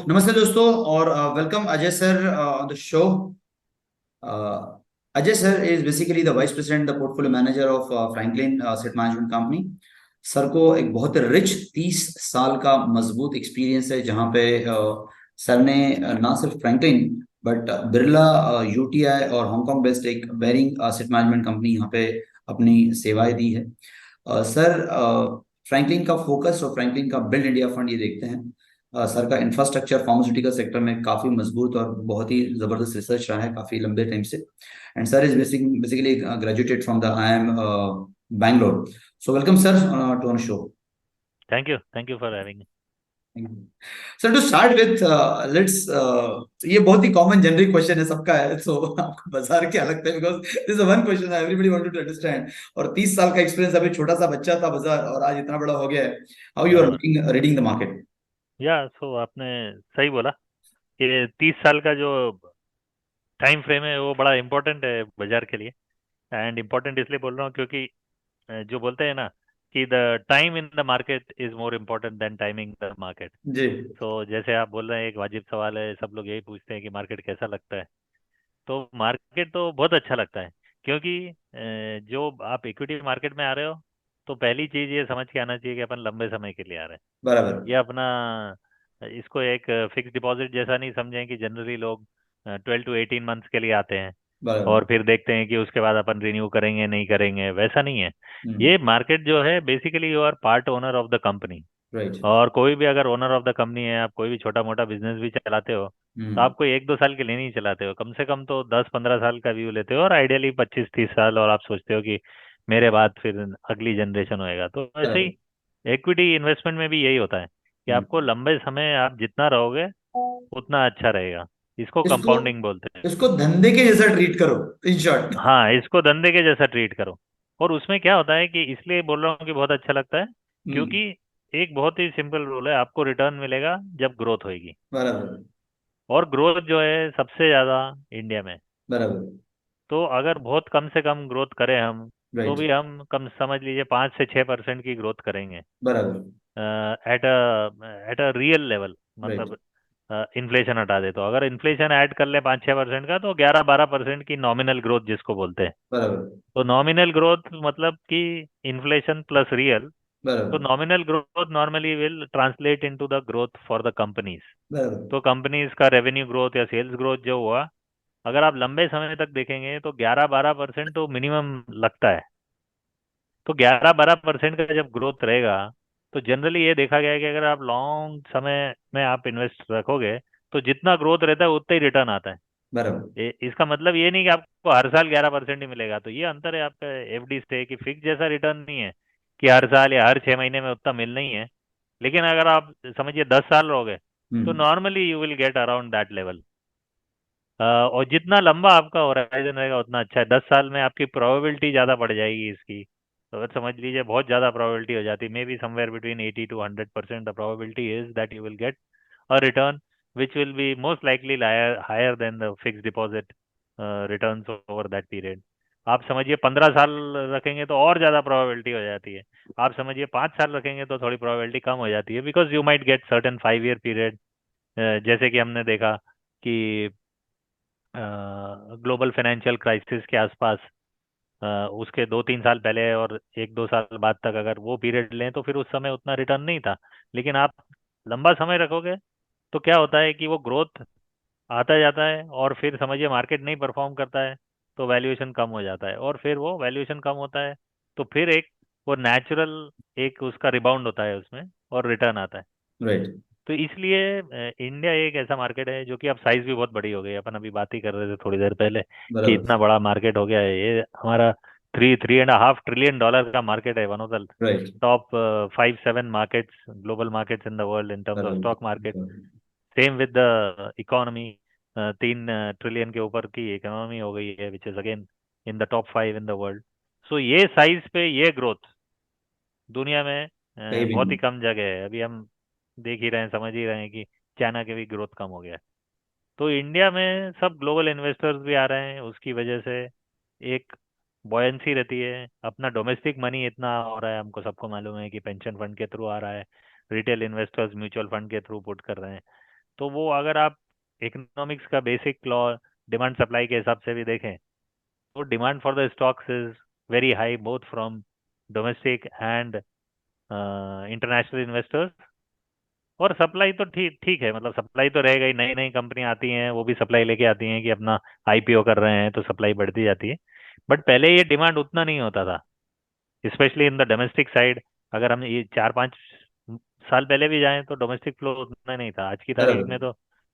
नमस्ते दोस्तों और welcome Ajay sir on the show. Ajay sir is basically the vice president the portfolio manager of Franklin set management company. Sir को एक बहुत rich 30 साल का मजबूत एक्सपीरियंस है, जहाँ पे सर ने ना सिर्फ फ्रैंकलिन बट बिरला, यूटीआई और हांगकांग बेस्ड एक बेरिंग सेट मैनेजमेंट कंपनी यहाँ पे अपनी सेवाएं दी है। सर, फ्रैंकलिन का फोकस और फ्रैंकलिन का बिल्ड इंडिया फंड ये देखते हैं। सर का इंफ्रास्ट्रक्चर फार्मास्यूटिकल सेक्टर में काफी मजबूत और बहुत ही जबरदस्त रिसर्च रहा है काफी लंबे टाइम से। And sir is basically graduated from the IIM Bangalore. So welcome sir to on show. Thank you. Thank you for having me. Sir to start with let's, ये बहुत ही कॉमन जेनरिक क्वेश्चन है, सबका है। सो आपको बाजार क्या लगता है, because this is one question everybody wanted to understand. और 30 साल का एक्सपीरियंस, अभी छोटा सा बच्चा था बाजार और आज इतना बड़ा हो गया है। हाउ यू आर हाँ, लुकिंग रीडिंग द मार्केट? या सो आपने सही बोला कि 30 साल का जो टाइम फ्रेम है वो बड़ा इम्पोर्टेंट है बाजार के लिए। एंड इम्पोर्टेंट इसलिए बोल रहा हूँ क्योंकि जो बोलते हैं ना कि the time in the market is more important than timing the market. जी। तो जैसे आप बोल रहे हैं, एक वाजिब सवाल है, सब लोग यही पूछते हैं कि मार्केट कैसा लगता है। तो मार्केट तो बहुत अच्छा लगता है क्योंकि जो आप इक्विटी मार्केट में आ रहे हो, तो पहली चीज़ ये समझ के आना चाहिए कि अपन लंबे समय के लिए आ रहे हैं। बराबर। ये अपना इसको एक फिक्स डिपॉजिट जैसा नहीं समझें कि जनरली लोग 12 to 18 मंथ्स के लिए आते हैं बराबर। और फिर देखते हैं कि उसके बाद अपन रिन्यू करेंगे नहीं करेंगे, वैसा नहीं है। हम्म। ये मार्केट जो है, basically you are part owner of the company. Right. और कोई भी अगर ओनर ऑफ द कंपनी है, आप कोई भी छोटा मोटा बिजनेस भी चलाते हो, तो हम्म। आप कोई 1-2 साल के लिए नहीं चलाते हो, कम से कम तो 10-15 साल का व्यू लेते हो, और आइडियली 25-30 साल, और आप सोचते हो कि मेरे बाद फिर अगली जनरेशन होएगा। तो ऐसे बराबर। ही एक्विटी इन्वेस्टमेंट में भी यही होता है कि हम्म। आपको लंबे समय आप जितना रहोगे उतना अच्छा रहेगा। इसको इसको कंपाउंडिंग बोलते हैं। इसको धंधे के जैसा ट्रीट करो, इन शॉर्ट। हाँ, इसको धंधे के जैसा ट्रीट करो। और उसमें क्या होता है कि इसलिए बोल रहा हूँ कि बहुत अच्छा लगता है, हम्म। क्योंकि एक बहुत ही सिंपल रूल है, आपको रिटर्न मिलेगा जब ग्रोथ होएगी। बराबर। और ग्रोथ जो है सबसे ज़्यादा इंडिया में। बराबर। तो अगर बहुत कम से कम ग्रोथ करें हम, तो राइट। भी हम कम समझ लीजिए 5 से 6% की ग्रोथ करेंगे बराबर। At a real level. Right. मतलब इन्फ्लेशन हटा दे, तो अगर इन्फ्लेशन ऐड कर ले 5-6% का, तो 11-12% की नॉमिनल ग्रोथ जिसको बोलते हैं। बराबर। तो नॉमिनल ग्रोथ मतलब कि इन्फ्लेशन प्लस रियल। तो बराबर। Nominal growth normally will translate into the growth for the companies. बराबर। तो कंपनीज का रेवेन्यू ग्रोथ या सेल्स ग्रोथ जो हुआ, अगर आप लंबे समय तक देखेंगे तो 11-12% तो मिनिमम लगता है। तो 11-12% का जब ग्रोथ रहेगा, तो जनरली ये देखा गया है कि अगर आप लॉन्ग समय में आप इन्वेस्ट रखोगे, तो जितना ग्रोथ रहता है उतना ही रिटर्न आता है। बराबर। इसका मतलब ये नहीं कि आपको हर साल 11% ही मिलेगा। तो ये अंतर है आपका एफडी से, कि फिक्स जैसा रिटर्न नहीं है कि हर साल या हर 6 महीने में उतना मिलना ही है। लेकिन अगर आप समझिए 10 साल रहोगे, तो hmm. Normally you will get around that level. और जितना लंबा आपका होराइजन रहेगा उतना अच्छा है। 10 साल में आपकी प्रोबेबिलिटी ज़्यादा बढ़ जाएगी इसकी। तो अगर समझ लीजिए बहुत ज़्यादा प्रोबेबिलिटी हो जाती है, may be somewhere between 80 to 100% the probability is that you will gate a return which will be most likely higher than the fixed deposit returns over that period. आप समझिए 15 साल रखेंगे तो और ज़्यादा प्रोबेबिलिटी हो जाती है। आप समझिए 5 साल रखेंगे तो थोड़ी प्रोबेबिलिटी कम हो जाती है, because you might get certain 5 year period. जैसे कि हमने देखा कि ग्लोबल फाइनेंशियल क्राइसिस के आसपास, उसके 2-3 साल पहले और 1-2 साल बाद तक अगर वो पीरियड लें, तो फिर उस समय उतना रिटर्न नहीं था। लेकिन आप लंबा समय रखोगे तो क्या होता है कि वो ग्रोथ आता जाता है, और फिर समझिए मार्केट नहीं परफॉर्म करता है, तो वैल्यूएशन कम हो जाता है, और फिर वो वैल्यूएशन कम होता है, तो फिर एक वो नेचुरल एक उसका रिबाउंड होता है उसमें, और रिटर्न आता है। राइट। तो इसलिए इंडिया एक ऐसा मार्केट है जो कि अब साइज भी बहुत बड़ी हो गई है। अपन अभी बात ही कर रहे थे थोड़ी देर पहले कि बराबर। इतना बड़ा मार्केट हो गया है ये हमारा। 3-3.5 ट्रिलियन डॉलर का मार्केट है, one of the right. Top 5-7 markets, global markets in the world in terms of stock market. बराबर। Same with the economy, 3 trillion के ऊपर की इकोनॉमी हो गई है, which is again in the top 5 in the world. So ये size पे ये ग्रोथ दुनिया में कहीं भी बहुत नहीं। ही कम जगह है। अभी हम देख ही रहे हैं, समझ ही रहे हैं कि चाइना के भी ग्रोथ कम हो गया है। तो इंडिया में सब ग्लोबल इन्वेस्टर्स भी आ रहे हैं, उसकी वजह से एक बॉयंसी रहती है। अपना डोमेस्टिक मनी इतना हो रहा है, हमको सबको मालूम है कि पेंशन फंड के थ्रू आ रहा है, रिटेल इन्वेस्टर्स म्यूचुअल फंड के थ्रू पुट कर रहे हैं। तो वो अगर आप इकोनॉमिक्स का बेसिक लॉ डिमांड सप्लाई के हिसाब से भी देखें तो demand for the stocks is very high both from domestic and international investors. और सप्लाई तो ठीक ठीक है, मतलब सप्लाई तो रहेगा ही, नई नई कंपनियां आती हैं वो भी सप्लाई लेके आती हैं कि अपना आईपीओ कर रहे हैं तो सप्लाई बढ़ती जाती है। बट पहले ये डिमांड उतना नहीं होता था, specially in the domestic side. अगर हम ये 4-5 साल पहले भी जाएं तो डोमेस्टिक फ्लो उतना नहीं था। आज की तारीख बराबर। में तो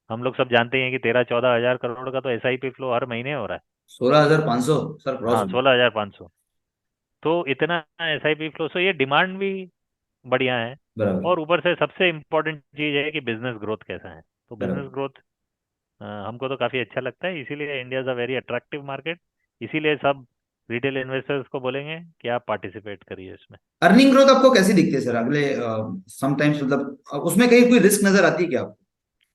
हम लोग सब जानते हैं कि 13-14 हज़ार करोड़ का तो एसआईपी फ्लो हर महीने हो रहा है। 16,500 सर क्रॉस हाँ, 16,500। तो इतना एसआईपी फ्लो, सो ये डिमांड भी बढ़िया है। बराबर। और ऊपर से सबसे इम्पोर्टेंट चीज़ है कि बिजनेस ग्रोथ कैसा है। तो बराबर। बिजनेस ग्रोथ हमको तो काफ़ी अच्छा लगता है, इसीलिए India is a very attractive market. इसीलिए सब रिटेल इन्वेस्टर्स को बोलेंगे कि आप पार्टिसिपेट करिए इसमें। अर्निंग ग्रोथ आपको कैसी दिखती है सर अगले समटाइम्स, मतलब उसमें कहीं कोई रिस्क नजर आती है क्या आपको?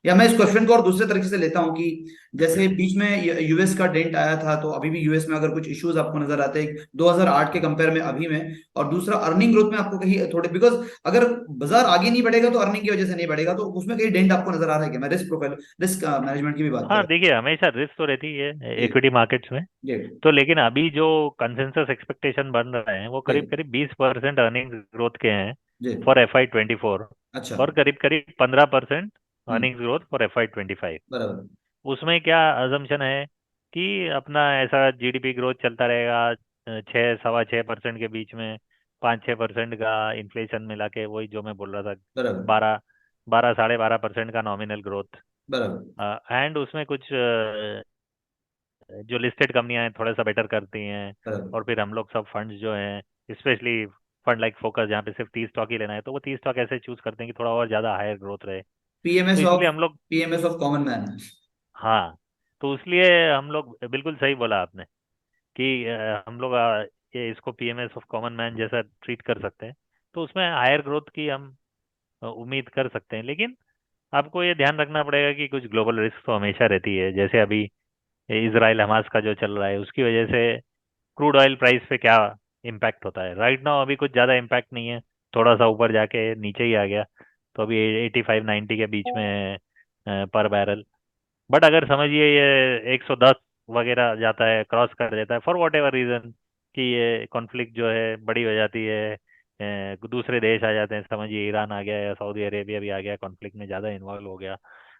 या मैं इस क्वेश्चन को और दूसरे तरीके से लेता हूं कि जैसे बीच में यूएस का डेंट आया था, तो अभी भी यूएस में अगर कुछ इश्यूज आपको नजर आते हैं 2008 के कंपेयर में अभी में, और दूसरा अर्निंग ग्रोथ में आपको कहीं थोड़े, बिकॉज अगर बाजार आगे नहीं बढ़ेगा तो अर्निंग की वजह से नहीं बढ़ेगा, तो उसमें कहीं डेंट आपको नजर आ रहा है क्या? मैं रिस्क प्रोफाइल, रिस्क मैनेजमेंट की भी बात हाँ करें। देखिए, हमेशा रिस्क तो रहती है जी। इक्विटी मार्केट्स में। जी। तो लेकिन अभी जो कंसेंसस एक्सपेक्टेशन बन रहे हैं वो जी। करीब करीब 20% अर्निंग ग्रोथ के हैं जी। For FY 24। अच्छा। और करीब करीब 15% hmm. Earning growth for FY 25। बराबर। उसमें क्या अजम्पशन है कि अपना ऐसा जीडीपी ग्रोथ चलता रहेगा 6-6.25% के बीच में, 5-6% का इन्फ्लेशन मिला के, वही जो मैं बोल रहा था, बराबर। 12-12.5% का नॉमिनल ग्रोथ। बराबर। एंड उसमें कुछ जो लिस्टेड कंपनियां हैं थोड़ा सा बेटर करती हैं। बराबर। और फिर हम लोग सब फंड्स जो हैं, स्पेशली फंड लाइक फोकस, जहाँ पे सिर्फ 30 स्टॉक ही लेना है, तो वो 30 स्टॉक ऐसे चूज करते हैं कि थोड़ा और ज़्यादा हायर ग्रोथ रहे। तो पीएमएस इसलिए ऑफ हम लोग, पीएमएस ऑफ कॉमन मैन। हाँ, तो इसलिए हम लोग, बिल्कुल सही बोला आपने कि हम लोग ये इसको पीएमएस ऑफ कॉमन मैन जैसा ट्रीट कर सकते हैं। तो उसमें हायर ग्रोथ की हम उम्मीद कर सकते हैं। लेकिन आपको ये ध्यान रखना पड़ेगा कि कुछ ग्लोबल रिस्क तो हमेशा रहती है। जैसे अभी इसराइल हमास का जो चल रहा है उसकी वजह से क्रूड ऑयल प्राइस पे क्या इम्पैक्ट होता है। राइट नाउ अभी कुछ ज़्यादा इम्पैक्ट नहीं है, थोड़ा सा ऊपर जाके नीचे ही आ गया, तो अभी 85-90 के बीच में है पर बैरल। बट अगर समझिए ये 110 वगैरह जाता है, क्रॉस कर देता है फॉर वॉट एवर रीज़न, कि ये कॉन्फ्लिक्ट जो है बड़ी हो जाती है, दूसरे देश आ जाते हैं, समझिए ईरान आ गया या सऊदी अरेबिया भी आ गया, कॉन्फ्लिक्ट में ज़्यादा इन्वॉल्व हो गया,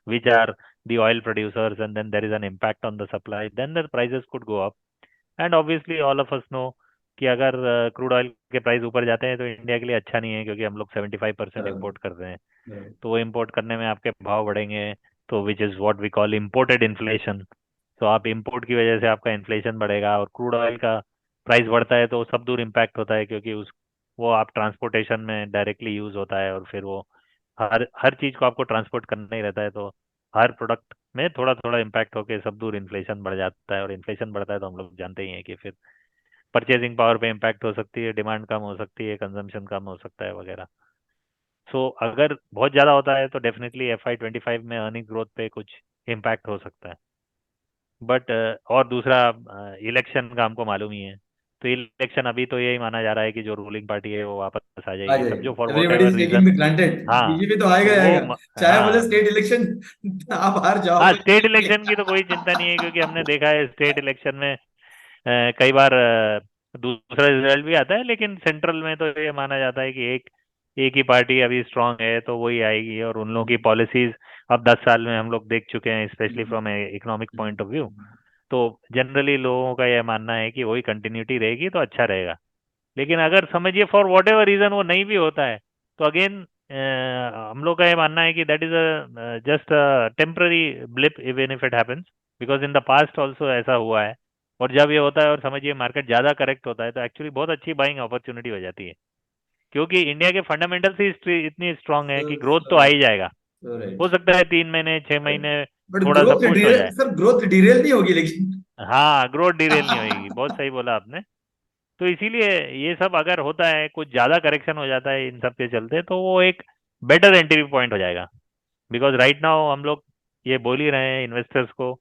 which are the oil producers, and then there is an impact on the supply, then the prices could go up. And obviously all of us know कि अगर क्रूड ऑयल के price ऊपर जाते हैं तो इंडिया के लिए अच्छा नहीं है, क्योंकि हम लोग 75% बराबर। इम्पोर्ट कर रहे हैं। बराबर। तो वो इम्पोर्ट करने में आपके भाव बढ़ेंगे, तो which is what we call imported inflation. तो आप इम्पोर्ट की वजह से आपका इन्फ्लेशन बढ़ेगा, और क्रूड ऑयल का प्राइस बढ़ता है तो सब दूर इम्पैक्ट होता है, क्योंकि उस वो आप ट्रांसपोर्टेशन में डायरेक्टली यूज़ होता है, और फिर वो हर हर चीज़ को आपको ट्रांसपोर्ट करना ही रहता है। तो हर प्रोडक्ट में थोड़ा थोड़ा इम्पैक्ट होके सब दूर इन्फ्लेशन बढ़ जाता है, और इन्फ्लेशन बढ़ता है तो हम लोग जानते ही हैं कि फिर परचेजिंग पावर पे इम्पैक्ट हो सकती है, डिमांड कम हो सकती है, कंजम्पशन कम हो सकता है वगैरह। सो अगर बहुत ज़्यादा होता है तो डेफिनेटली FY 25 में अर्निंग ग्रोथ पे कुछ इम्पैक्ट हो सकता है। बट और दूसरा, इलेक्शन का हमको मालूम ही है। तो इलेक्शन अभी तो यही माना जा रहा है कि जो रूलिंग पार्टी है वो वापस आ आ जाएगी, समझो फॉर जाएगी, what everybody ever is taking reason. For granted. हाँ, बीजेपी तो आएगा तो ही आएगा, चाहे बोले हाँ, स्टेट इलेक्शन आप हार हाँ, जाओगे स्टेट लेकिन इलेक्शन की तो कोई चिंता नहीं है, क्योंकि हमने देखा है स्टेट इलेक्शन में कई बार दूसरा रिजल्ट भी आता है, लेकिन सेंट्रल में तो ये माना जाता है कि एक एक ही पार्टी अभी स्ट्रांग है तो वही आएगी, और उन लोगों की पॉलिसीज अब 10 साल में हम लोग देख चुके हैं, specially from economic point of view. तो जनरली लोगों का यह मानना है कि वही कंटिन्यूटी रहेगी तो अच्छा रहेगा। लेकिन अगर समझिए फॉर वॉट एवर रीजन वो नहीं भी होता है, तो अगेन हम लोग का ये मानना है कि that is a just temporary blip even if it happens, because in the past also ऐसा हुआ है। और जब ये होता है और समझिए मार्केट ज़्यादा करेक्ट होता है तो एक्चुअली बहुत अच्छी बाइंग अपॉर्चुनिटी हो जाती है, क्योंकि इंडिया के फंडामेंटल्स ही इतनी स्ट्रांग है कि ग्रोथ तो आ ही जाएगा। राइट। हो सकता है 3 महीने 6 महीने बट थोड़ा सा ग्रोथ पुश हो जाए। सर ग्रोथ डिरेल नहीं होगी लेकिन। हाँ, ग्रोथ डिरेल नहीं होगी, बहुत सही बोला आपने। तो इसीलिए ये सब अगर होता है, कुछ ज़्यादा करेक्शन हो जाता है इन सब के चलते, तो वो एक बेटर एंट्री पॉइंट हो जाएगा। बिकॉज राइट नाउ हम लोग ये बोल ही रहे हैं इन्वेस्टर्स को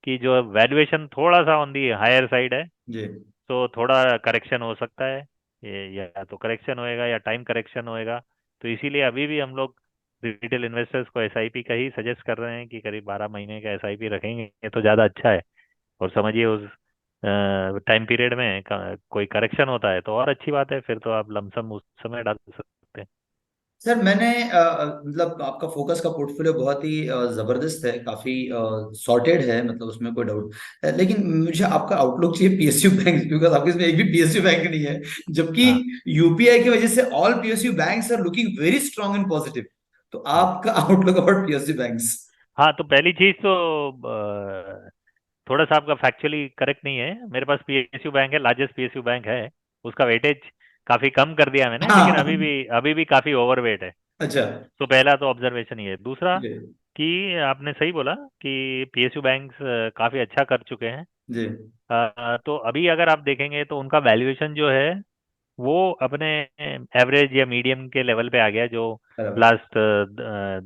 कि जो वैल्यूएशन थोड़ा सा ऑन दी हायर साइड है, जी। तो थोड़ा करेक्शन हो सकता है। ये या तो करेक्शन होएगा या टाइम करेक्शन होएगा। तो इसीलिए अभी भी हम लोग रिटेल इन्वेस्टर्स को एसआईपी का ही सजेस्ट कर रहे हैं कि करीब 12 महीने का एसआईपी रखेंगे तो ज़्यादा अच्छा है। और समझिए उस टाइम पीरियड में कोई करेक्शन होता है तो और अच्छी बात है, फिर तो आप लमसम उस समय डाल सकते हैं। सर मैंने मतलब आपका फोकस का पोर्टफोलियो बहुत ही जबरदस्त है, काफी सॉर्टेड है, मतलब उसमें कोई डाउट। लेकिन मुझे आपका आउटलुक चाहिए पीएसयू बैंक, बिकॉज आपके इसमें एक भी पीएसयू बैंक नहीं है, जबकि हाँ। यूपीआई की वजह से all PSU banks are looking very strong and positive. तो हम्म। आपका आउटलुक अबाउट पीएसयू बैंक्स? हाँ, तो पहली चीज़ तो थोड़ा सा आपका फैक्चुअली करेक्ट नहीं है। मेरे पास पीएसयू बैंक है, लार्जेस्ट पीएसयू बैंक है। उसका वेटेज काफ़ी कम कर दिया मैंने, लेकिन हाँ। अभी भी काफ़ी ओवरवेट है। अच्छा। तो पहला तो ऑब्जर्वेशन ये है। दूसरा जी। कि आपने सही बोला कि पीएसयू बैंक्स काफ़ी अच्छा कर चुके हैं। जी। तो अभी अगर आप देखेंगे तो उनका वैल्यूएशन जो है वो अपने एवरेज या मीडियम के लेवल पे आ गया, जो बराबर। लास्ट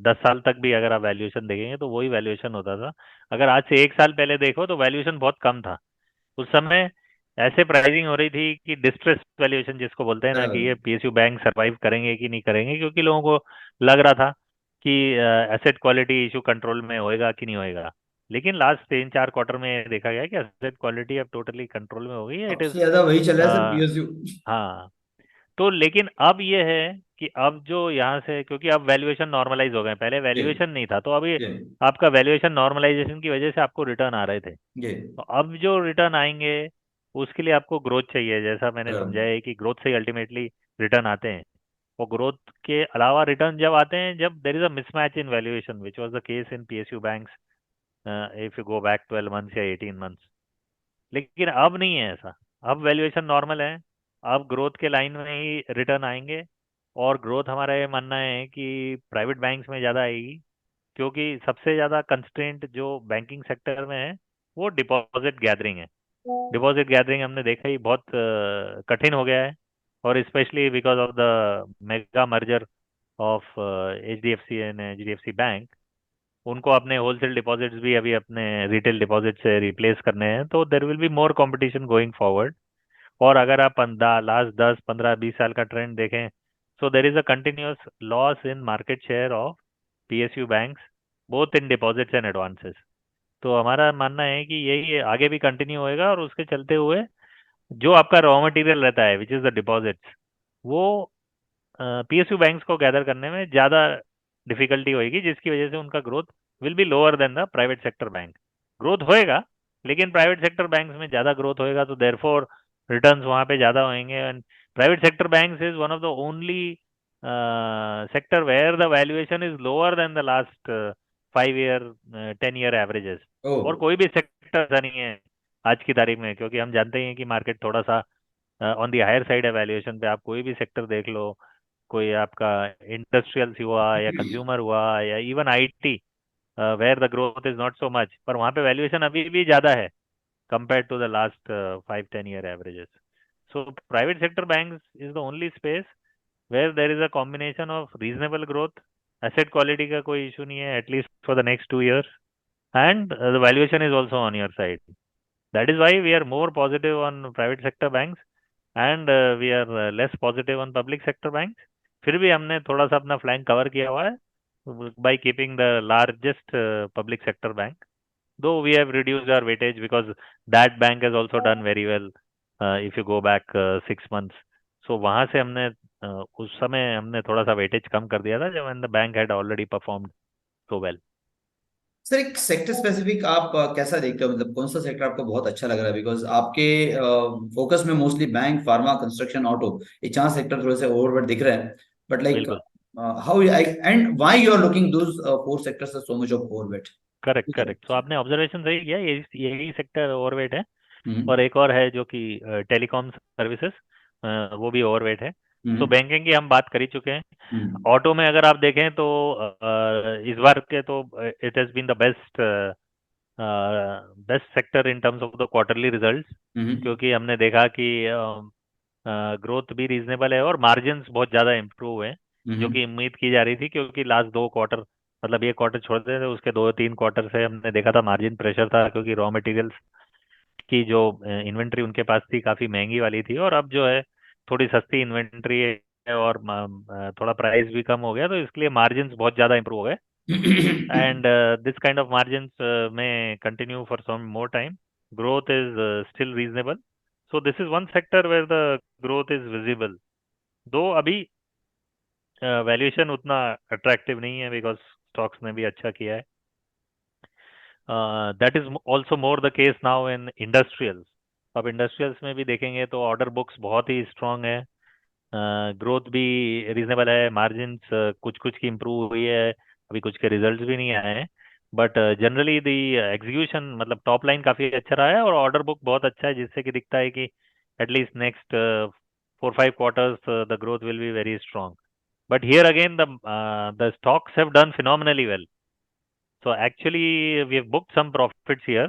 10 साल तक भी अगर आप वैल्यूएशन देखेंगे तो वही वैल्यूएशन होता था। अगर आज से 1 साल पहले देखो तो वैल्यूएशन बहुत कम था। उस समय ऐसे प्राइसिंग हो रही थी कि डिस्ट्रेस वैल्यूएशन जिसको बोलते हैं ना, कि बराबर। ये पीएसयू बैंक सरवाइव करेंगे कि नहीं करेंगे, क्योंकि लोगों को लग रहा था कि एसेट क्वालिटी इशू कंट्रोल में होएगा कि नहीं होएगा। लेकिन लास्ट 3-4 क्वार्टर में देखा गया कि एसेट क्वालिटी अब टोटली कंट्रोल में हो गई है। इट इज सबसे ज्यादा वही चल रहा है सर, पीएसयू। हाँ। तो लेकिन अब ये है कि अब जो यहाँ से, क्योंकि अब वैल्यूएशन नॉर्मलाइज हो गए, पहले जी। वैल्यूएशन नहीं था, तो अभी जी। आपका वैल्यूएशन नॉर्मलाइजेशन की वजह से आपको रिटर्न आ रहे थे। जी। तो अब जो रिटर्न आएंगे उसके लिए आपको ग्रोथ चाहिए, जैसा मैंने बराबर। समझाया है कि ग्रोथ से अल्टीमेटली रिटर्न आते हैं। और ग्रोथ के अलावा रिटर्न जब आते हैं जब देर is a mismatch in valuation, which was the case in PSU banks if you go back 12 months या 18 मंथ्स। लेकिन अब नहीं है ऐसा। अब वैल्यूएशन नॉर्मल है। अब ग्रोथ के लाइन में ही रिटर्न आएंगे। और ग्रोथ हमारा ये मानना है कि प्राइवेट बैंक्स में ज़्यादा आएगी, क्योंकि सबसे ज़्यादा कंस्ट्रेंट जो बैंकिंग सेक्टर में है वो डिपॉजिट गैदरिंग है। डिपॉजिट गैदरिंग हमने देखा ही बहुत कठिन हो गया है। और specially because of the mega merger of HDFC and HDFC bank, उनको अपने होलसेल डिपॉजिट्स भी अभी अपने रिटेल डिपॉजिट से रिप्लेस करने हैं, तो there will be more competition going forward. और अगर आप लास्ट 10-15-20 साल का ट्रेंड देखें, so there is a continuous loss in market share of PSU banks, both in deposits and advances. तो हमारा मानना है कि यही आगे भी कंटिन्यू होएगा, और उसके चलते हुए जो आपका रॉ मटेरियल रहता है विच इज़ द डिपॉजिट्स, वो पीएसयू बैंक्स को गैदर करने में ज़्यादा डिफिकल्टी होएगी, जिसकी वजह से उनका growth will be lower than the private sector bank. Growth होएगा, लेकिन प्राइवेट सेक्टर बैंक्स में ज़्यादा ग्रोथ होएगा, तो देयरफॉर रिटर्न्स वहाँ पे ज़्यादा होंगे। And private sector banks is one of the only sector where the valuation is lower than the last 5 year 10 year averages। ओ। और कोई भी सेक्टर ऐसा नहीं है आज की तारीख में, क्योंकि हम जानते हैं कि मार्केट थोड़ा सा ऑन दी हायर साइड है वैल्यूएशन पे। आप कोई भी सेक्टर देख लो, कोई आपका इंडस्ट्रियल्स हुआ या कंज्यूमर हुआ या even IT, where the growth is not so much, पर वहाँ पे वैल्यूएशन अभी भी ज़्यादा है compared to the last 5-10 year averages। So private sector banks is the only space where there is a combination of reasonable growth, asset quality का कोई issue नहीं है at least for the next 2 years, and the valuation is also on your side। That is why we are more positive on private sector banks, and we are less positive on public sector banks। फिर भी हमने थोड़ा सा अपना flank cover किया हुआ है by keeping the largest public sector bank, though we have reduced our weightage because that bank has also done very well if you go back 6 months। So वहाँ से हमने उस समय हमने थोड़ा सा वेटेज कम कर दिया था जब when the bank had already performed so well। Sir एक सेक्टर स्पेसिफिक आप कैसा देखते हो, मतलब कौन सा सेक्टर आपको बहुत अच्छा लग रहा है? बिकॉज आपके फोकस में mostly bank, pharma, construction, auto, ये चार सेक्टर थोड़े से ओवरवेट दिख रहे हैं, बट लाइक बिल्कुल। How and why you are looking those four sectors so much of overweight? Correct correct. तो आपने ऑब्जर्वेशन सही किया, यही सेक्टर ओवरवेट है। हम्म। और एक और है जो कि टेलीकॉम सर्विसेज, वो भी ओवरवेट है। सो हम्म। बैंकिंग की हम बात कर ही चुके हैं। हम्म। ऑटो में अगर आप देखें तो इस बार के तो it has been the best best sector in terms of the quarterly results, hmm. क्योंकि हमने देखा कि ग्रोथ भी रीजनेबल है और मार्जिन्स बहुत ज़्यादा इम्प्रूव हुए हैं, जो हम्म। कि उम्मीद की जा रही थी। क्योंकि लास्ट 2 क्वार्टर, मतलब ये क्वार्टर छोड़ते थे, उसके 2-3 क्वार्टर से हमने देखा था मार्जिन प्रेशर था, क्योंकि रॉ मटेरियल्स की जो इन्वेंट्री उनके पास थी काफ़ी महंगी वाली थी, और अब जो है थोड़ी सस्ती इन्वेंट्री है और थोड़ा प्राइस भी कम हो गया, तो इसलिए मार्जिन्स बहुत ज़्यादा इंप्रूव हो गए। And this kind of margins may continue for some more time. Growth is still reasonable. So this is one sector where the growth is visible. Though अभी वैल्यूएशन उतना अट्रैक्टिव नहीं है, बिकॉज स्टॉक्स ने भी अच्छा किया है. That is also more the case now in industrials. अब इंडस्ट्रियल्स में भी देखेंगे तो ऑर्डर बुक्स बहुत ही स्ट्रांग है, ग्रोथ भी रीजनेबल है, मार्जिन्स कुछ कुछ की इम्प्रूव हुई है, अभी कुछ के रिजल्ट्स भी नहीं आए हैं, बट जनरली द एग्जीक्यूशन मतलब टॉप लाइन काफ़ी अच्छा रहा है और ऑर्डर बुक बहुत अच्छा है, जिससे कि दिखता है कि at least next 4-5 quarters the growth will be very strong. But here again, the stocks have done phenomenally well. So actually, we have booked some profits here.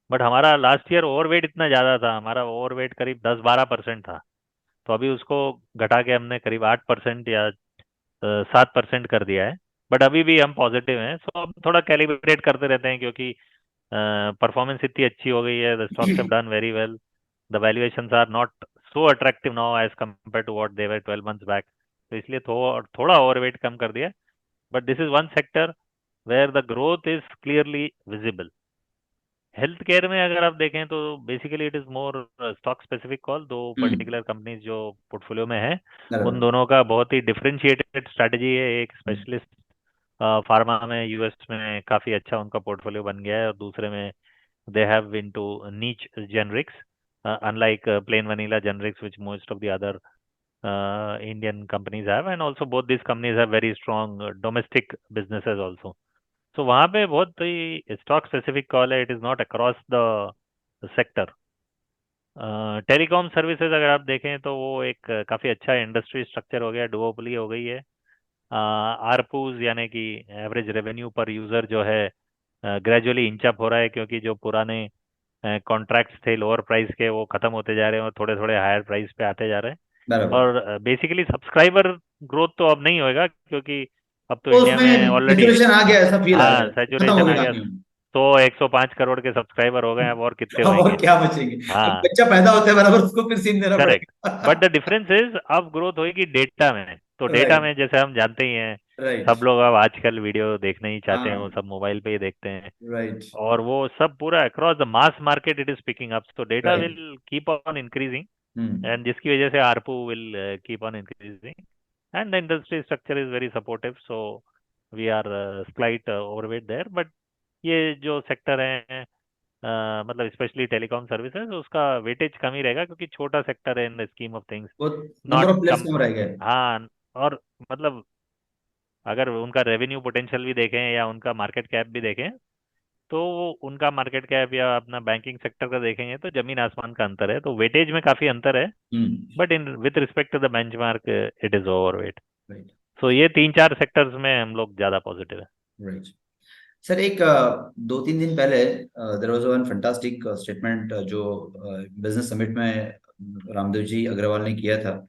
But हमारा लास्ट ईयर ओवरवेट इतना ज़्यादा था, हमारा ओवरवेट करीब 10-12% था, तो अभी उसको घटा के हमने करीब 8% या 7% कर दिया है. बट अभी भी हम पॉजिटिव हैं, सो हम थोड़ा कैलिब्रेट करते रहते हैं, क्योंकि परफॉर्मेंस इतनी अच्छी हो गई है. The stocks have done very well. The valuations are not so attractive now as compare to what they were 12 months बैक, तो इसलिए थोड़ा ओवरवेट कम कर दिया. But this is one sector where the growth is clearly visible. Health care में अगर आप देखें तो basically it is more stock specific call, दो पर्टिकुलर कंपनीज जो पोर्टफोलियो में है, उन बराबर. दोनों का बहुत ही डिफरेंशिएटेड स्ट्रैटेजी है. एक स्पेशलिस्ट फार्मा में यूएस में काफ़ी अच्छा उनका पोर्टफोलियो बन गया है, और दूसरे में they have into niche generics, unlike plain vanilla generics which most of the other Indian companies have, and also both these companies have very strong domestic businesses also. So वहाँ पे बहुत ही stock specific call है, it is not across the sector. Telecom services अगर आप देखें तो वो एक काफ़ी अच्छा इंडस्ट्री स्ट्रक्चर हो गया, डुओपली हो गई है. आरपूज यानी कि एवरेज रेवेन्यू पर यूज़र जो है ग्रेजुअली इंचअप हो रहा है, क्योंकि जो पुराने कॉन्ट्रैक्ट्स थे लोअर प्राइस के वो ख़त्म होते जा रहे हैं और थोड़े थोड़े हायर प्राइस पे आते जा रहे हैं. बराबर. और बेसिकली सब्सक्राइबर ग्रोथ तो अब नहीं होएगा, क्योंकि अब तो तो इंडिया में उसमें ऑलरेडी सेचुरेशन आ गया, ऐसा फील आ रहा हाँ है, खत्म हो सैचुरेशन गई आ गया. कहानी. 100-105 करोड़ के सब्सक्राइबर हो गए, अब और कितने अब और होंगे. क्या बचेंगे. अब हाँ बच्चा पैदा होता है बराबर उसको फिर सीन देना करेक्ट. बट द पड़ेगा. डिफरेंस इज अब ग्रोथ होगी डेटा में. तो डेटा राइट. में जैसे हम जानते ही हैं, राइट. सब लोग अब आजकल वीडियो देखना ही चाहते हैं, वो हाँ. सब मोबाइल पे ही देखते हैं, राइट. और वो सब पूरा across the mass market it is picking up. तो data right. Will keep on increasing, hmm. And जिसकी वजह से ARPU will keep on increasing, and the industry structure is very supportive. So we are slight overweight there. But ये जो sector है मतलब specially telecom services, उसका weightage कम ही रहेगा, क्योंकि छोटा सेक्टर है in the scheme of things. वो नंबर नॉट ऑफ प्लेयर्स कम. कम रह गए. हाँ. और मतलब अगर उनका रेवेन्यू पोटेंशियल भी देखें या उनका मार्केट कैप भी देखें, तो वो उनका मार्केट कैप या अपना बैंकिंग सेक्टर का देखेंगे तो जमीन आसमान का अंतर है. तो वेटेज में काफ़ी अंतर है, hmm. But in with respect to the benchmark it is overweight. Right. So ये 3-4 सेक्टर्स में हम लोग ज़्यादा पॉजिटिव है. राइट. सर, एक 2-3 दिन पहले there was one fantastic statement जो बिजनेस समिट में रामदेव जी अग्रवाल ने किया था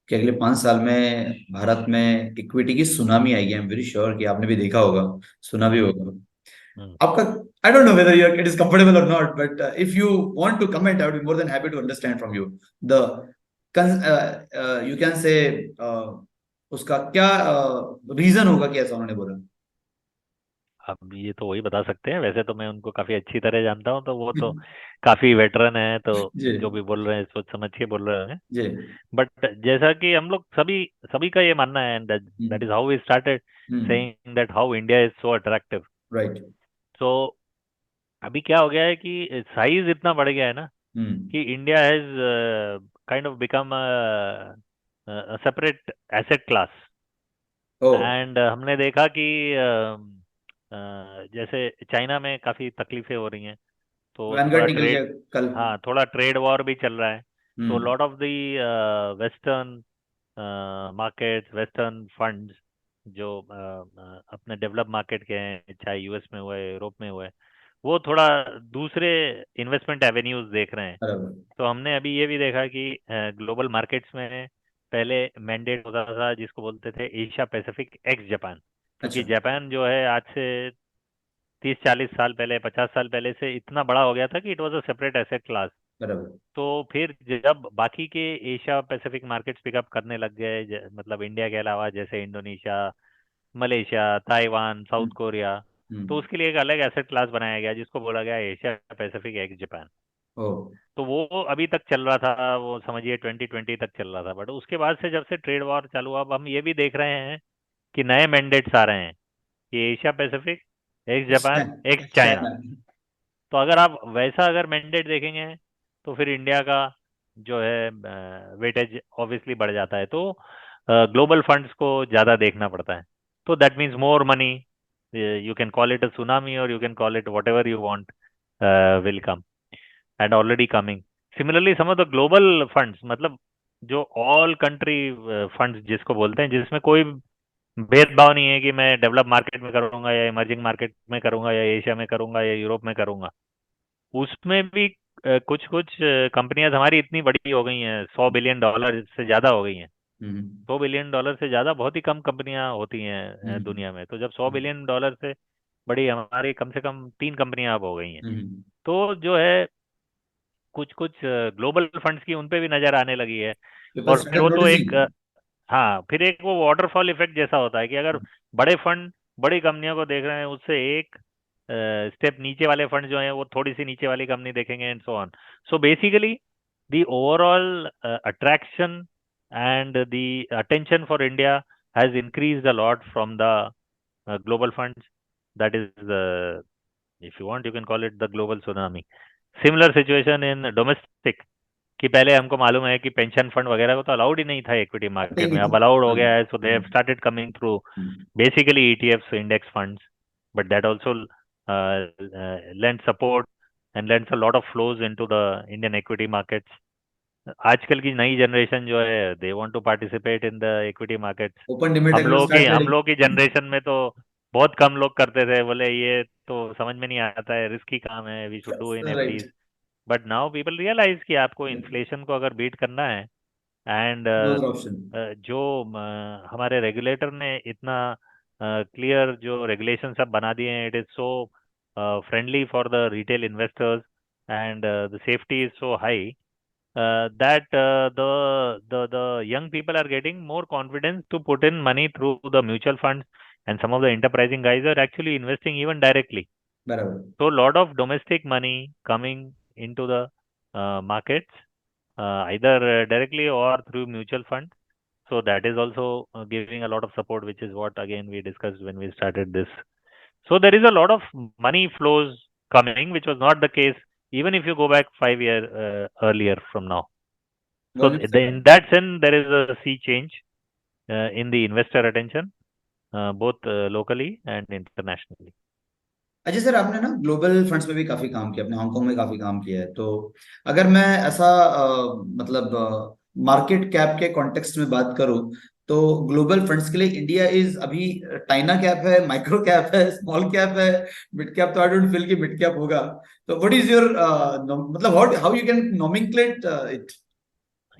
कि अगले 5 साल में भारत में इक्विटी की सुनामी आएगी. आई एम वेरी श्योर कि आपने भी देखा होगा, सुना भी हम्म. होगा. हम्म. आपका, I don't know whether you it is comfortable और not, but if you want to comment I would be more than happy to understand from you the you can say उसका क्या रीजन होगा कि ऐसा उन्होंने बोला. अब ये तो वही बता सकते हैं, वैसे तो मैं उनको काफ़ी अच्छी तरह जानता हूँ, तो वो तो काफ़ी वेटरन है, तो जी. जो भी बोल रहे हैं सोच समझ के बोल रहे हैं. जी. बट जैसा कि हम लोग सभी सभी का ये मानना है, that is how we started saying that how India is so attractive. Right. So अभी क्या हो गया है कि साइज इतना बढ़ गया है ना, हम्म. कि India has kind of become separate asset class. Oh. And हमने देखा कि जैसे चाइना में काफ़ी तकलीफें हो रही हैं, तो वैनगार्ड थोड़ा निकल गया ट्रेड, कल. हाँ थोड़ा ट्रेड वॉर भी चल रहा है. तो hmm. Lot of the western markets, western funds जो अपने डेवलप मार्केट के हैं, चाहे यूएस में हुए, यूरोप में हुए, वो थोड़ा दूसरे इन्वेस्टमेंट एवेन्यूज देख रहे हैं. बराबर. तो हमने अभी ये भी देखा कि ग्लोबल मार्केट्स में पहले मैंडेट होता था जिसको बोलते थे एशिया पैसिफिक एक्स जापान, अच्छा. क्योंकि जापान जो है आज से 30-40 साल पहले, 50 साल पहले से इतना बड़ा हो गया था कि it was a separate asset class. बराबर। तो फिर जब बाकी के एशिया पैसिफिक मार्केट्स पिकअप करने लग गए, मतलब इंडिया के अलावा जैसे इंडोनेशिया, मलेशिया, ताइवान, साउथ हम्म। कोरिया, तो हम्म। उसके लिए एक अलग एसेट क्लास बनाया गया जिसको बोला गया एशिया पैसिफिक एक्स जापान। ओ। तो वो अभी तक चल रहा था, वो समझिए 2020 तक चल रहा था। बट उसके बाद से जब से ट्रेड वॉर चालू हुआ, अब हम ये भी देख रहे हैं कि नए मैंडेट्स आ रहे हैं कि एशिया पैसिफिक एक्स अच्छा। Japan x China. चाइना। तो अगर आप वैसा अगर मैंडेट देखेंगे तो फिर इंडिया का जो है वेटेज ऑब्वियसली बढ़ जाता है। तो ग्लोबल फंड्स को ज़्यादा देखना पड़ता है। तो that means more money, you can call it a tsunami और you can call it whatever you want, will come and already coming. Similarly some of the global funds, मतलब जो all country funds जिसको बोलते हैं, जिसमें कोई भेदभाव नहीं है कि मैं डेवलप मार्केट में करूंगा या इमर्जिंग मार्केट में करूंगा या एशिया में करूंगा या यूरोप में करूंगा, उसमें भी कुछ कुछ कंपनियां हमारी इतनी बड़ी हो गई हैं, $100 बिलियन से ज़्यादा हो गई हैं। हम्म। $100 बिलियन से ज़्यादा बहुत ही कम कंपनियां होती हैं हम्म। दुनिया में। तो जब $100 बिलियन से बड़ी हमारी कम से कम 3 कंपनियां अब हो गई हैं। हम्म। तो जो है कुछ कुछ ग्लोबल फंड्स की उन पे भी नज़र आने लगी है। पीपल और फिर स्टार्टेड वो तो नोटिसिंग। एक हाँ, फिर एक वो वाटरफॉल इफेक्ट जैसा होता है कि अगर बड़े फंड बड़ी कंपनियों को देख रहे हैं, उससे एक स्टेप नीचे वाले फंड जो हैं वो थोड़ी सी नीचे वाली कंपनी देखेंगे and so on. So basically the overall attraction and the attention for India has increased a lot from the global funds. That is, if you want, you can call it the global tsunami. Similar situation in domestic, कि पहले हमको मालूम है कि pension fund वगैरह को तो allowed ही नहीं था इक्विटी नहीं मार्केट में, नहीं अब थी। अलाउड हो हाँ। गया है। So they have started coming through basically ETFs, index funds, but that also lends support and lends a lot of flows into the Indian equity markets. आजकल की नई जनरेशन जो है, they want to participate in the equity markets. Open demat हम account लोगों की start हम करेंगे। लोगों की जनरेशन में तो बहुत कम लोग करते थे, बोले ये तो समझ में नहीं आता है, रिस्की काम है, we should do in right. FDs. But now people realise कि आपको इन्फ्लेशन को अगर बीट करना है एंड नो अदर ऑप्शन। जो हमारे रेगुलेटर ने इतना क्लियर जो रेगुलेशन सब बना दिए हैं, it is so friendly for the retail investors and the safety is so high that the young people are getting more confidence to put in money through the mutual funds, and some of the enterprising guys are actually investing even directly. बराबर। So a lot of domestic money coming into the markets, either directly or through mutual funds. So that is also giving a lot of support, which is what again we discussed when we started this. So there is a lot of money flows coming, which was not the case even if you go back 5 years earlier from now. So volume से। in that sense, there is a sea change in the investor attention, both locally and internationally. Ajay sir, आपने ना global funds में भी काफी काम किया, आपने Hong Kong में काफी काम किया है। तो अगर मैं ऐसा मतलब मार्केट कैप के कॉन्टेक्स्ट में बात करूं, तो ग्लोबल फंड्स के लिए इंडिया इज अभी टाइना कैप है, माइक्रो कैप है, स्मॉल कैप है, मिड कैप तो आई डोंट फील कि मिड कैप होगा। तो व्हाट इज योर मतलब how you can nomenclate it.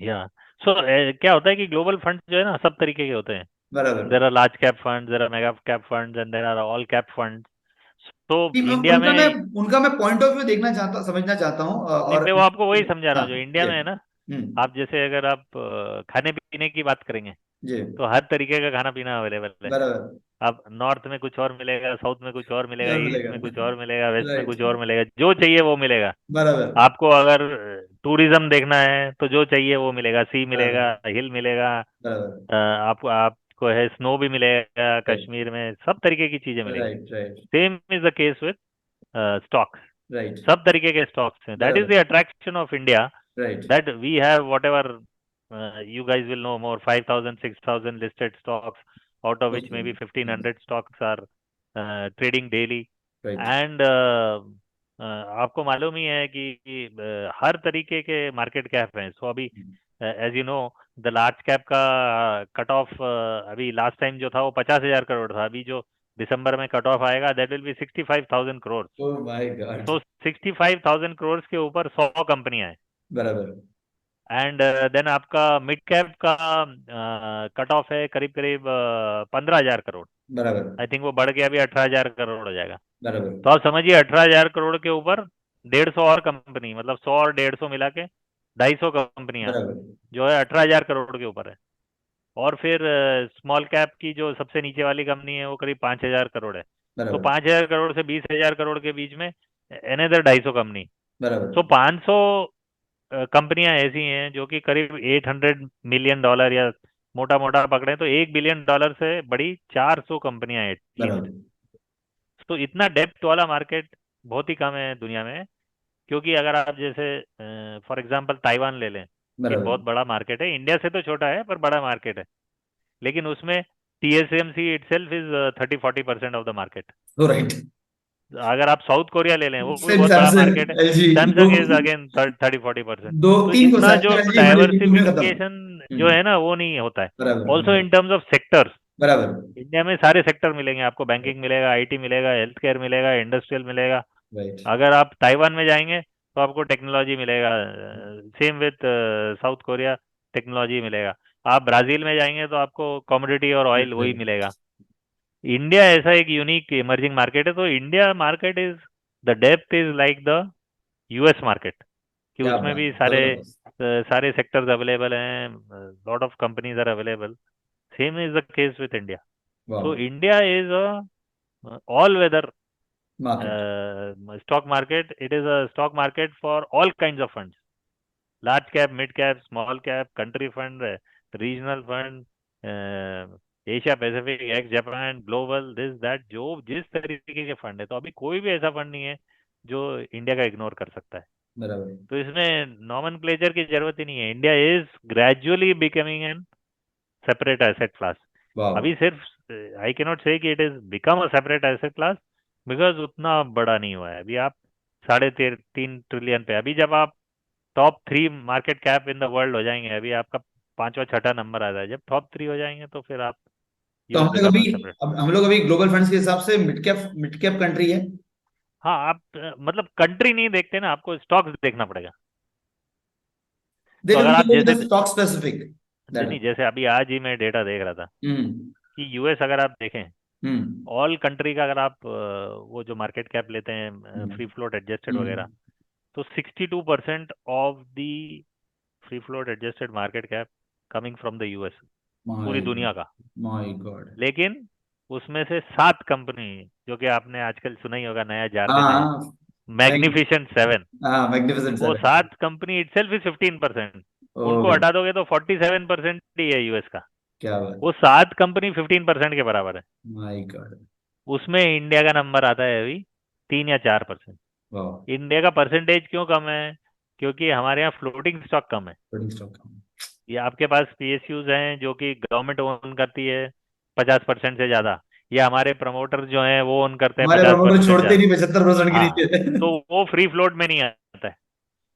Yeah. So क्या होता है कि ग्लोबल फंड जो है ना, सब तरीके के होते हैं। बराबर। There are large cap fund, there are mega cap fund and there are all cap fund. तो नहीं, इंडिया उनका मैं में उनका मैं पॉइंट ऑफ व्यू देखना चाहता, समझना चाहता हूँ नहीं, और मैं वो आपको वही समझा रहा हाँ हूँ जो इंडिया जी। में है ना। हम्म। आप जैसे अगर आप खाने पीने की बात करेंगे जी। तो हर तरीके का खाना पीना अवेलेबल है। बराबर। अब नॉर्थ में कुछ और मिलेगा, साउथ में कुछ और मिलेगा, और ईस्ट मिलेगा। में कुछ और मिलेगा, वेस्ट में राइट। कुछ और मिलेगा, जो चाहिए वो मिलेगा। बराबर। आपको अगर टूरिज्म देखना है तो जो चाहिए वो मिलेगा, सी मिलेगा, बराबर। हिल मिलेगा, बराबर। आपको है स्नो भी मिलेगा, राइट। कश्मीर में सब तरीके की चीजें मिलेगी। Right. Right. Same is the case with stocks. Right. सब तरीके के स्टॉक्स हैं। दैट इज द बराबर। Attraction of India, right. that we have whatever, you guys will know more, 5,000 6,000 listed stocks, out of which okay. maybe 1,500 stocks are trading daily. Right. And आपको मालूम ही है कि हर तरीके के मार्केट कैप हैं। So अभी as you know, the large cap का cut off अभी लास्ट टाइम जो था वो 50,000 करोड़ था। अभी जो दिसंबर में कट ऑफ आएगा that will be 65,000 crore. Oh my God. तो 65,000 करोड़ के ऊपर 100 कंपनियां हैं। बराबर। एंड देन आपका मिड कैप का कट ऑफ है करीब करीब 15,000 करोड़। बराबर। आई थिंक वो बढ़ के अभी 18,000 करोड़ हो जाएगा। बराबर। तो आप समझिए 18,000 करोड़ के ऊपर 150 और कंपनी, मतलब 100 और 150 मिला के 250 कंपनियां बराबर जो है 18,000 करोड़ के ऊपर है। और फिर स्मॉल कैप की जो सबसे नीचे वाली कंपनी है वो करीब 5,000 करोड़ है। तो बराबर 5,000 करोड़ से 20,000 करोड़ के बीच में अनदर 250 कंपनी। बराबर। तो 500 कंपनियां ऐसी हैं जो कि करीब $800 मिलियन, या मोटा मोटा पकड़े तो $1 बिलियन से बड़ी 400 कंपनियां हैं एटलीस्ट। बराबर तो इतना डेप्थ वाला मार्केट बहुत ही कम है दुनिया में। क्योंकि अगर आप जैसे फॉर एग्जांपल ताइवान ले लें, एक बराबर। बहुत बड़ा मार्केट है, इंडिया से तो छोटा है पर बड़ा मार्केट है। लेकिन उसमें TSMC itself is 30-40% of the market. तो राइट। अगर आप साउथ कोरिया ले लें, वो भी सेम बहुत बड़ा मार्केट है। सैमसंग एलजी दो, सैमसंग इज अगेन 30-40%। दो तो तीन को इतना जो सैमसंग एलजी हमारे यूट्यूब में खत्म। डाइवर्सिफिकेशन जो है ना वो नहीं होता है। ऑल्सो बराबर इन टर्म्स ऑफ सेक्टर्स, बराबर। इंडिया में सारे सेक्टर मिलेंगे आपको, बैंकिंग मिलेगा, IT मिलेगा, हेल्थ केयर मिलेगा, इंडस्ट्रियल मिलेगा। राइट अगर आप ताइवान में जाएंगे तो आपको टेक्नोलॉजी मिलेगा, same with south Korea, technology मिलेगा। आप ब्राज़ील में जाएंगे तो आपको कमोडिटी और ऑयल वही मिलेगा। इंडिया ऐसा एक यूनिक इमर्जिंग मार्केट है। तो India market is, the depth is like the US market, कि क्या उसमें बात भी है, सारे जबरदस्त। सारे सेक्टर्स अवेलेबल हैं, lot of companies are available. Same is the case with India. वाह। So India is a all-weather market. stock market. It is a stock market for all kinds of funds: large cap, mid cap, small cap, country fund, regional fund, uh, Asia Pacific, ex Japan, global, this that, जो जिस तरीके के fund है। तो अभी कोई भी ऐसा फंड नहीं है जो इंडिया का इग्नोर कर सकता है। बराबर। तो इसमें नॉमेनक्लेचर की जरूरत ही नहीं है। India is gradually becoming an separate asset class. वाह। अभी सिर्फ आई कैनॉट से कि it is become a separate asset class, because उतना बड़ा नहीं हुआ है अभी। आप 3.5 ट्रिलियन पे, अभी जब आप top 3 market cap in the world हो जाएंगे, अभी आपका पांचवा छठा नंबर आ रहा है, जब टॉप 3 हो जाएंगे तो फिर आप, तो you will become a separate. हम लोग अभी ग्लोबल फंड्स के हिसाब से मिड कैप कंट्री है। हाँ, आप मतलब कंट्री नहीं देखते ना, आपको स्टॉक्स देखना पड़ेगा। तो देन अगर वी आप गो विद जैसे, स्टॉक स्पेसिफिक। दैट नहीं, जैसे अभी आज ही मैं डेटा देख रहा था हम्म कि US अगर आप देखें, हम्म ऑल कंट्री का, अगर आप वो जो मार्केट कैप लेते हैं फ्री फ्लोट एडजस्टेड वगैरह, हम्म। तो 62% of the free float adjusted market cap coming from the US, पूरी माय दुनिया का। My God. लेकिन उसमें से 7 कंपनी, जो कि आपने आजकल सुना ही होगा, नया जार्गन है, हाँ मैग्निफिसेंट 7, हाँ मैग्निफिसेंट वो सेवन। 7 company itself is 15%। उनको ओह हटा दोगे तो 47% ही है US का। क्या बात। वो 7 कंपनी 15% के बराबर है। My God. उसमें इंडिया का नंबर आता है अभी 3 या 4%। वाह। इंडिया का परसेंटेज क्यों कम है? क्योंकि हमारे यहाँ फ्लोटिंग स्टॉक कम है। Trading stock. ये आपके पास PSUs हैं जो कि गवर्नमेंट ओन करती है 50% से ज़्यादा, या हमारे प्रमोटर जो हैं वो ओन करते हैं हमारे पचास प्रमोटर परसेंट छोड़ते ज़्यादा। नहीं 75% के हाँ, नीचे। तो वो फ्री फ्लोट में नहीं आता है।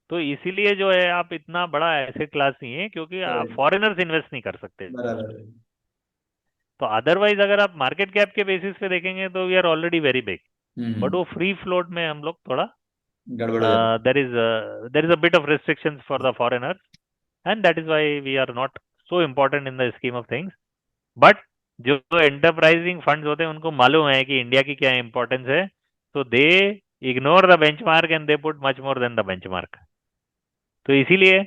तो इसीलिए जो है, आप इतना बड़ा एसेट क्लास नहीं है, क्योंकि आप Correct. फॉरेनर्स इन्वेस्ट नहीं कर सकते बराबर। उसमें। तो अदरवाइज अगर आप मार्केट कैप के बेसिस पे देखेंगे तो we are already very big. But वो फ्री फ्लोट में हम लोग थोड़ा, गड़बड़ हो जाती there is a bit of restrictions for the foreigners, and that is why we are not so important in the scheme of things. But जो enterprising funds होते हैं उनको मालूम है कि इंडिया की क्या इंपॉर्टेंस है, तो they ignore the benchmark and they put much more than the benchmark. तो इसीलिए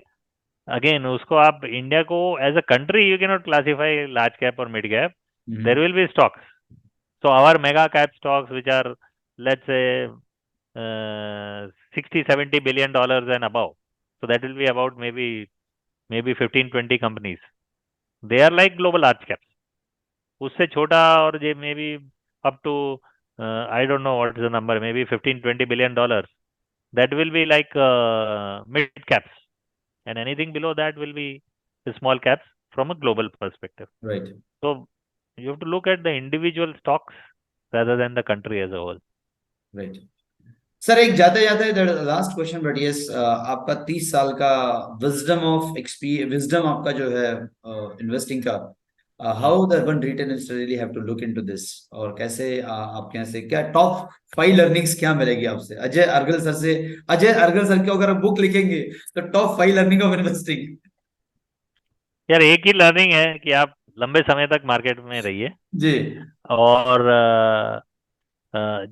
अगेन उसको, आप इंडिया को as a country you can not classify large cap और मिड कैप। है। There will be stocks, so our mega cap stocks which are, let's say, 60-70 billion dollars and above, so that will be about maybe 15-20 companies. They are like global large caps. उससे छोटा, और ये may be up to, I don't know what is the number, may be 15-20 billion dollars, that will be like mid caps, and anything below that will be small caps from a global perspective. Right So you have to look at the individual stocks rather than the country as a whole. Right. Sir एक जाते जाते last question, but yes आपका 30 साल का wisdom आपका जो है investing का, how the one retailer really have to look into this, और कैसे आपके यहाँ से क्या टॉप 5 लर्निंग्स क्या मिलेगी आपसे, अजय अर्गल सर से? अजय अर्गल सर की अगर आप बुक लिखेंगे तो टॉप 5 लर्निंग ऑफ इन्वेस्टिंग। यार, एक ही लर्निंग है कि आप लंबे समय तक मार्केट में रहिए, जी। और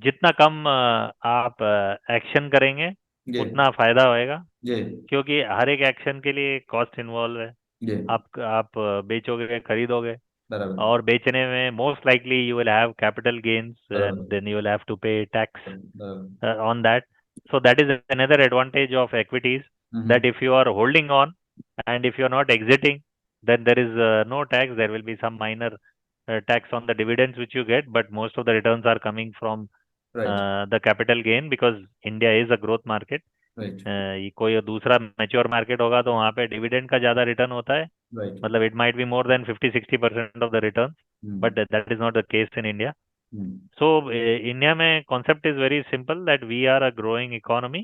जितना कम आप एक्शन करेंगे, जी उतना फायदा होएगा, जी क्योंकि हर एक एक्शन के लिए कॉस्ट इन्वॉल्व है। जी। आप बेचोगे, खरीदोगे, बराबर और बेचने में most likely you will have capital gains and बराबर then you will have to pay tax बराबर। on that. So that is another advantage of equities, that hmm. if you are holding on and if you are not exiting, then there is no tax. There will be some minor tax on the dividends which you get, but most of the returns are coming from right the capital gain, because India is a growth market. Right ये कोई दूसरा mature market होगा तो वहाँ पे dividend का ज़्यादा return होता है, राइट। मतलब it might be more then 50-60% of the return, hmm but that is not the case in India. Hmm So India में concept is very simple, that we are a growing economy.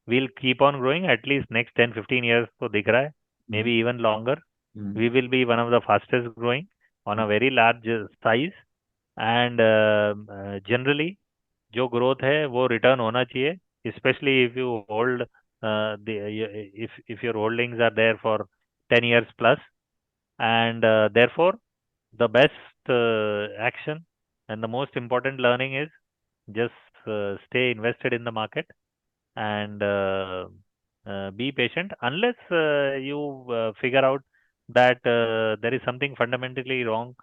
We'll keep on growing at least next 10-15 years तो दिख रहा है, maybe even longer. We hmm will be one of the fastest growing on a very large size, and generally जो growth है वो return होना चाहिए, especially if you hold if your holdings are there for 10 years plus, and therefore the best action and the most important learning is just stay invested in the market, and be patient unless you figure out that there is something fundamentally wrong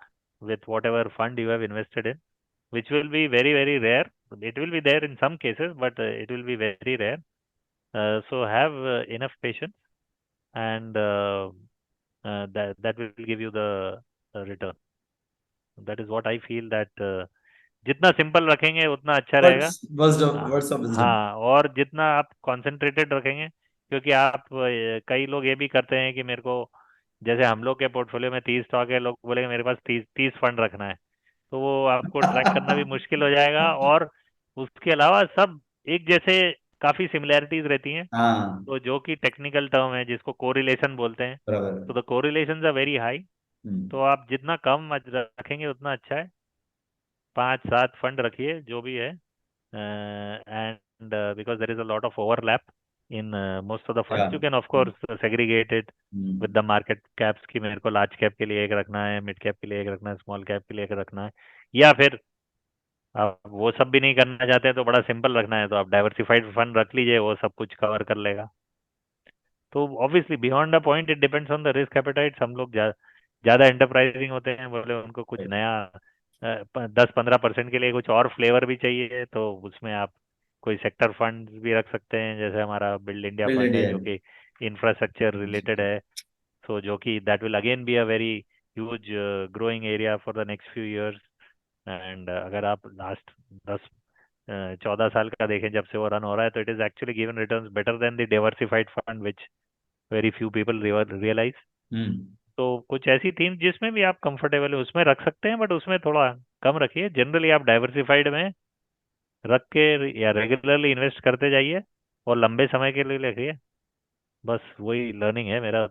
with whatever fund you have invested in, which will be very, very rare. It will be there in some cases, but it will be very rare. So have enough patience, and that will give you the return. That is what I feel, that जितना simple रखेंगे उतना अच्छा रहेगा. Words of wisdom. हाँ, और जितना आप concentrated रखेंगे, क्योंकि आप कई लोग ये भी करते हैं कि मेरे को, जैसे हम लोग के पोर्टफोलियो में 30 स्टॉक है, लोग बोलेंगे मेरे पास 30 फंड रखना है, तो वो आपको ट्रैक करना भी मुश्किल हो जाएगा. और उसके अलावा सब एक जैसे काफ़ी सिमिलैरिटीज रहती हैं, हाँ तो जो कि टेक्निकल टर्म है जिसको कोरिलेशन बोलते हैं, बराबर। तो the correlations are very high. तो हम्म आप जितना कम रखेंगे उतना अच्छा है. 5-7 फंड रखिए जो भी है, and because there is a lot of overlap in most of the या funds, you can of course segregate it with hmm the market caps, कि मेरे को लार्ज कैप के लिए एक रखना है, मिड कैप के लिए एक रखना है, स्मॉल कैप के लिए एक रखना है, या फिर आप वो सब भी नहीं करना चाहते हैं तो बड़ा सिंपल रखना है, तो आप डाइवर्सिफाइड फंड रख लीजिए, वो सब कुछ कवर कर लेगा. तो obviously beyond the point it depends on the risk appetite. हम लोग ज़्यादा एंटरप्राइजिंग होते हैं, बोले उनको कुछ नया 10-15% के लिए कुछ और फ्लेवर भी चाहिए, तो उसमें आप कोई सेक्टर फंड भी रख सकते हैं, जैसे हमारा बिल्ड इंडिया बिल्ड फंड है इंडिया। जो कि इंफ्रास्ट्रक्चर रिलेटेड है. सो जो कि that will again be a very huge growing area for the next few years. And अगर आप लास्ट 10-14 साल का देखें जब से वो रन हो रहा है, तो it is actually given returns better than the diversified fund, which very few people realise. Hmm तो कुछ ऐसी थीम जिसमें भी आप कंफर्टेबल है उसमें रख सकते हैं, बट उसमें थोड़ा कम रखिए. जनरली आप डाइवर्सिफाइड में रख के या रेगुलरली इन्वेस्ट करते जाइए, और लंबे समय के लिए रखिए. बस वही लर्निंग है मेरा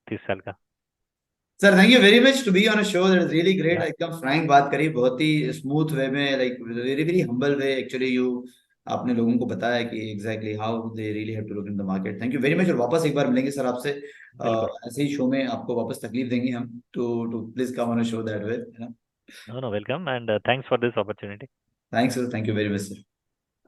30 साल का. Sir thank you very much to be on a show, that is really great. या एकदम फ्रैंक बात करी, बहुत ही स्मूथ वे में, like very very humble way actually you. आपने लोगों को बताया कि exactly how they really have to look in the market. Thank you very much, और वापस एक बार मिलेंगे सर आपसे। बिल्कुल. ऐसे ही शो में आपको वापस तकलीफ देंगे हम, to to please come on a show that way, है ना। No no, welcome, and thanks for this opportunity. Thanks sir, thank you very much sir.